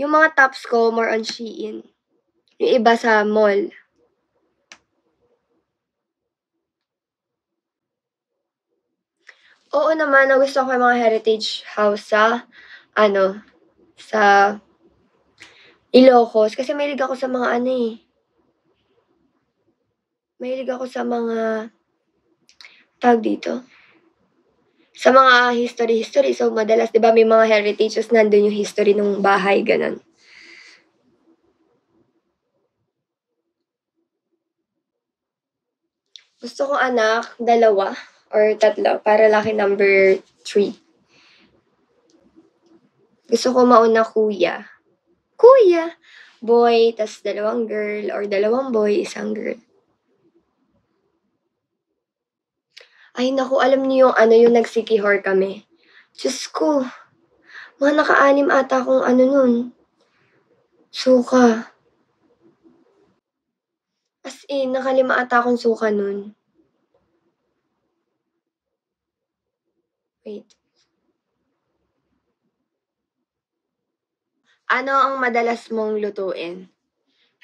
Yung mga tops ko, more on Shein. Yung iba sa mall. Oo naman, nagustuhan ko yung mga heritage house sa, sa Ilocos. Kasi mahilig ako sa mga mahilig ako sa mga, tawag dito, sa mga history. So, madalas, di ba, may mga heritages nandun yung history ng bahay, ganun. Gusto ko anak, 2 or 3, para laki number 3. Gusto ko mauna kuya. Kuya! Boy, tas 2 girl, or 2 boy, 1 girl. Ay naku, alam niyo yung nagsikihor kami. Diyos ko, mga naka-6 ata akong nun, suka. As in, naka-5 ata akong suka nun. Wait. Ano ang madalas mong lutuin?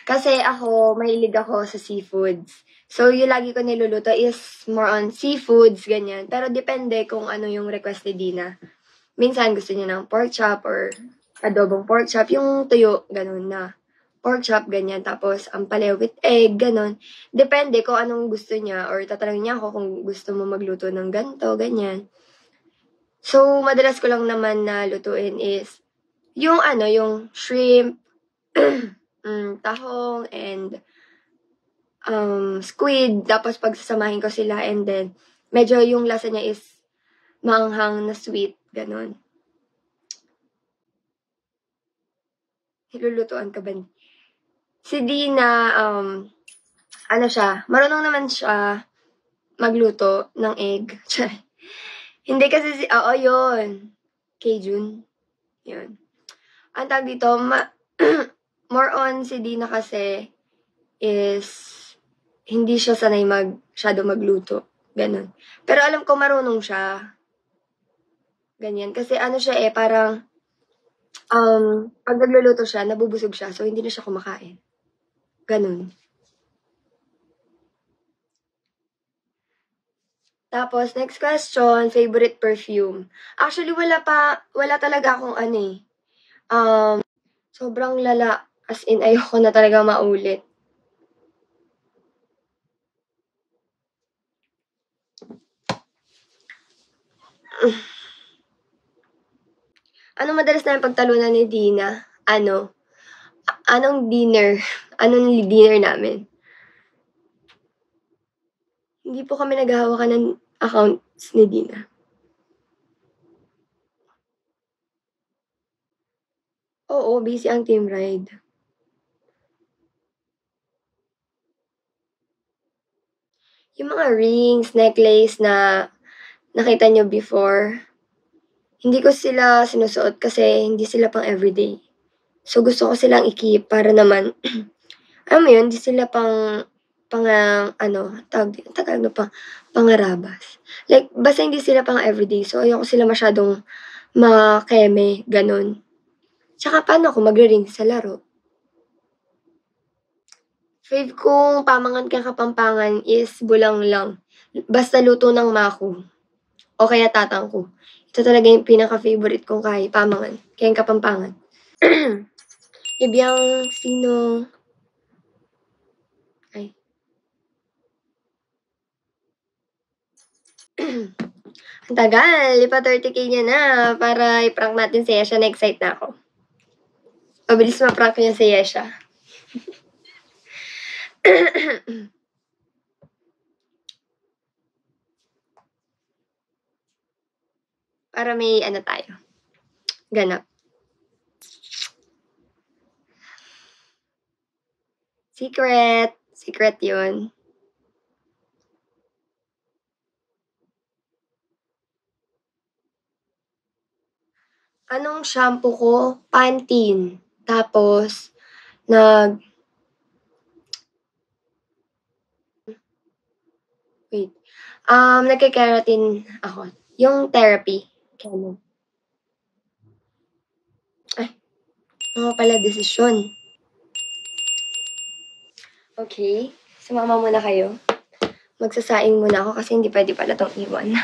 Kasi ako, mahilig ako sa seafoods. So, yung lagi ko niluluto is more on seafoods, ganyan. Pero depende kung ano yung request ni Dina. Minsan gusto niya ng pork chop or adobong pork chop, yung tuyo, ganun na. Pork chop, ganyan. Tapos, ampalaya with egg, ganun. Depende kung anong gusto niya or tatanungin niya ako kung gusto mo magluto ng ganto, ganyan. So, madalas ko lang naman na lutuin is yung yung shrimp, tahong, and squid. Tapos, pagsasamahin ko sila and then, medyo yung lasa niya is maanghang na sweet, ganun. Nilulutuan ka ba? Si Dina, marunong naman siya magluto ng egg. Hindi kasi oo yun. Cajun. Yun. Ang tawag dito, more on si Dina kasi is hindi siya sanay masyado magluto. Ganon. Pero alam ko marunong siya. Ganyan. Kasi siya parang pag nagluluto siya, nabubusog siya. So, hindi na siya kumakain. Ganon. Tapos, next question, favorite perfume. Actually, wala talaga akong sobrang lala. As in, ayoko na talaga maulit. Ano madalas na yung pagtalunan ni Dina? Anong dinner? Anong dinner namin? Hindi po kami naghahawakan ng accounts ni Dina. Oo, busy ang team ride. Yung mga rings, necklace na nakita nyo before, hindi ko sila sinusuot kasi hindi sila pang everyday. So, gusto ko silang i-keep para naman, alam mo yun, hindi sila pangarabas. Like, basta hindi sila pang everyday. So, ayoko sila masyadong makeme, ganun. Tsaka, paano ako magre-ring sa laro? Fave kong pamangan kang Kapampangan is Bulang Lang. Basta luto ng Maku. O kaya tatang ko. Ito talaga yung pinaka-favorite kong pamangan. Kaya yung Kapampangan. Ibiyang sino... Ay. Ang tagal. Ipa 30K niya na para i-prank natin si Yesha. Na-excite na ako. Mabilis ma-prank niya si Yesha. Para may tayo. Ganap. Secret. Secret yun. Anong shampoo ko? Pantene. Tapos, nagke-keratin ako. Yung therapy. Ay. Mga pala desisyon. Okay, sumama muna kayo. Magsasaing muna ako kasi hindi pwede pala tong iwan.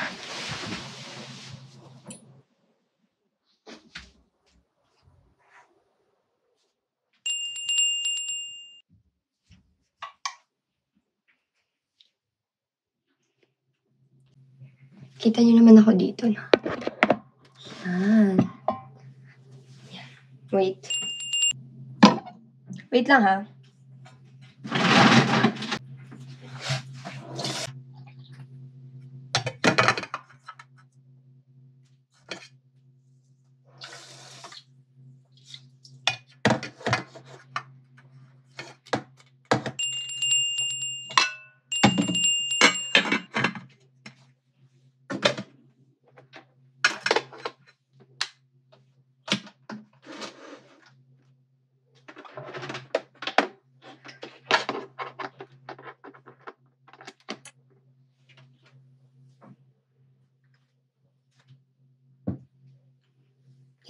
Kita niyo naman ako dito, no? Yan. Wait. Wait lang, ha?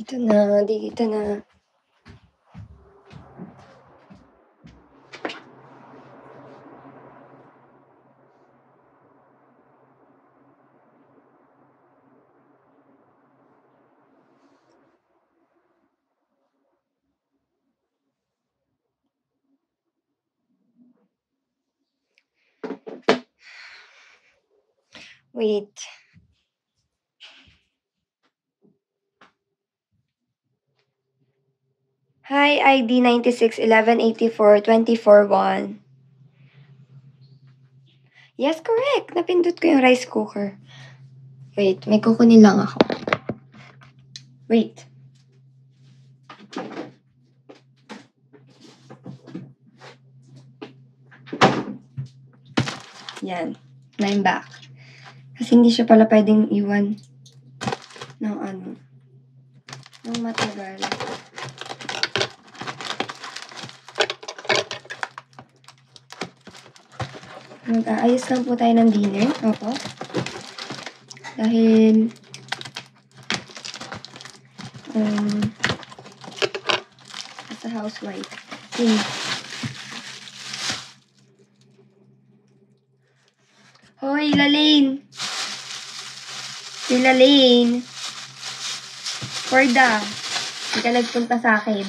Dito na, dito na. Wait. Hi, ID 9611842441. Yes, correct. Napindot ko yung rice cooker. Wait, may kukunin lang ako. Wait. Yan. Na I'm back. Kasi hindi siya pala pwedeng iwan ng ng matagal. Mag-aayos lang po tayo ng dinner. Opo. Dahil as a housewife. Hoy, Lalaine! Si Lalaine! Corda! Hindi ka nagpunta sa akin.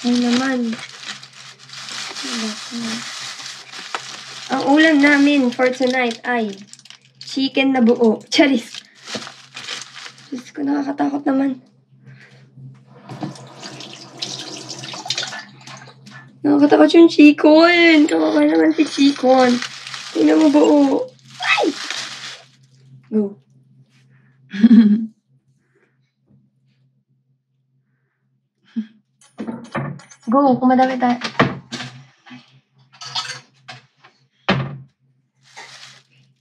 Ay naman. Ang ulam namin for tonight ay chicken na buo. Charis! Diyos ko, nakakatakot naman. Nakakatakot yung chicken. Kawawa naman si chicken. Tingnan mo buo. Ay! Go. Go, kung madami tayo.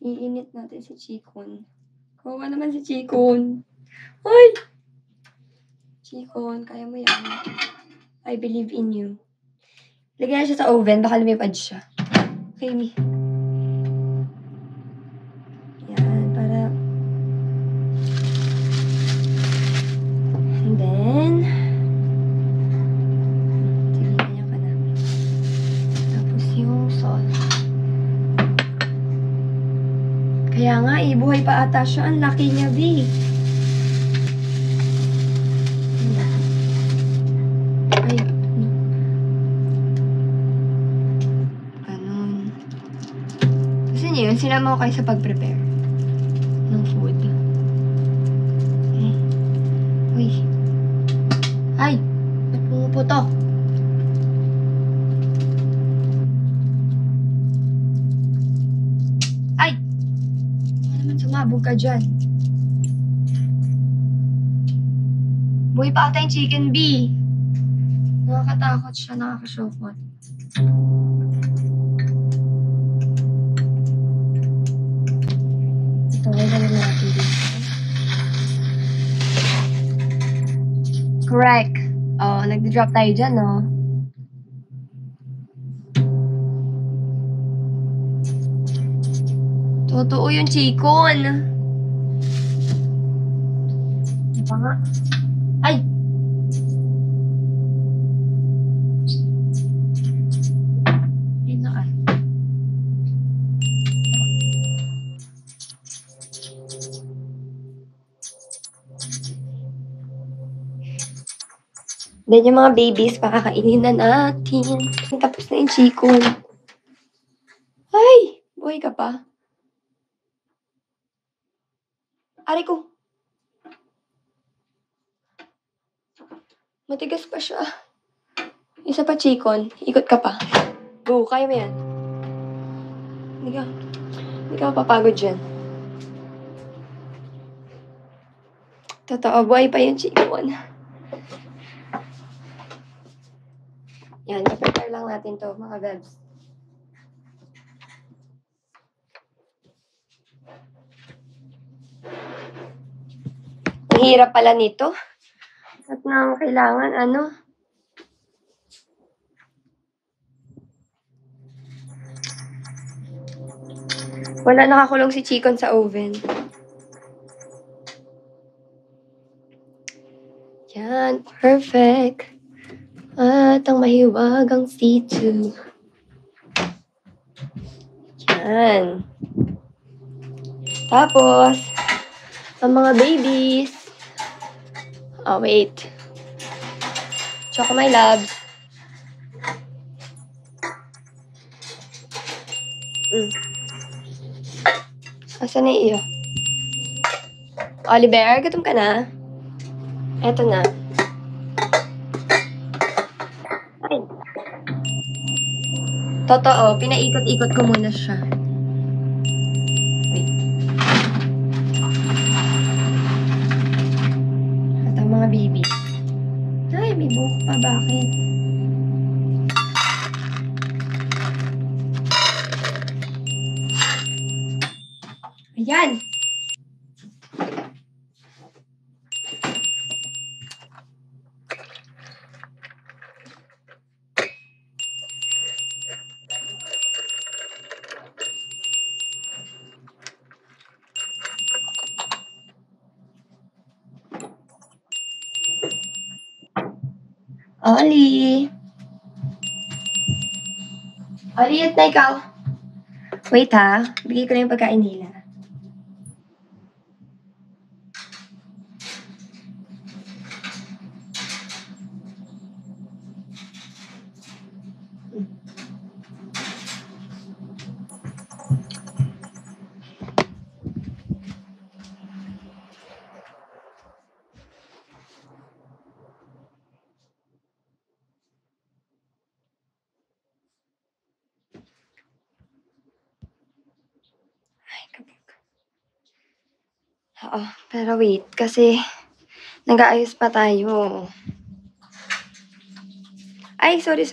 Iinit natin si Chikon. Kawawa naman si Chikon. Ay! Chikon, kaya mo yan. I believe in you. Lagyan siya sa oven, baka lumipad siya. Okay, me. Yan, para... And then... Sige, ganyan ka na. Tapos yung sauce. Kaya nga, buhay pa ata siya. Ang laki niya, B. Ay. Ganun. Gusto niyo yun? Sinama ko kayo sa pag-prepare ng food. Okay. Uy. Ay! Ba't pumuputok? Ay! Ano naman sumabog ka dyan? Buhay pa ata yung chicken, B. Nakakatakot siya, nakakasokot. Ito, wala na natin dito. Correct. Oo, nagdi-drop tayo dyan, no? Totoo yung chikon. Diba nga? Ay! Ayun na ah. Then yung mga babies, pakakainin na natin. Tapos na yung chikon. Ay! Buhay ka pa. Ari ko. Matigas pa siya. Isa pa chikon. Ikot ka pa. Go, kaya mo yan. Hindi ka mapapagod dyan. Totoo, buhay pa yung chikon. Yan, i-prepare lang natin to, mga bebs. Ang hirap pala nito. At na kailangan, wala nakakulong si Chikon sa oven. Yan, perfect. At ang mahiwagang C2. Yan. Tapos, ang mga babies. Oh, wait. Choco my loves. Asan na iyo? Oliver, gutom ka na? Eto na. Ay. Totoo, pinaikot-ikot ko muna siya. Wait. At ang mga baby. Ay, may buhok pa. Bakit? Ayan! Oli! Oli, at na ikaw. Wait ha, bigay ko na yung pagkain nila. Oo, pero wait, kasi nag-aayos pa tayo. Ay, sorry.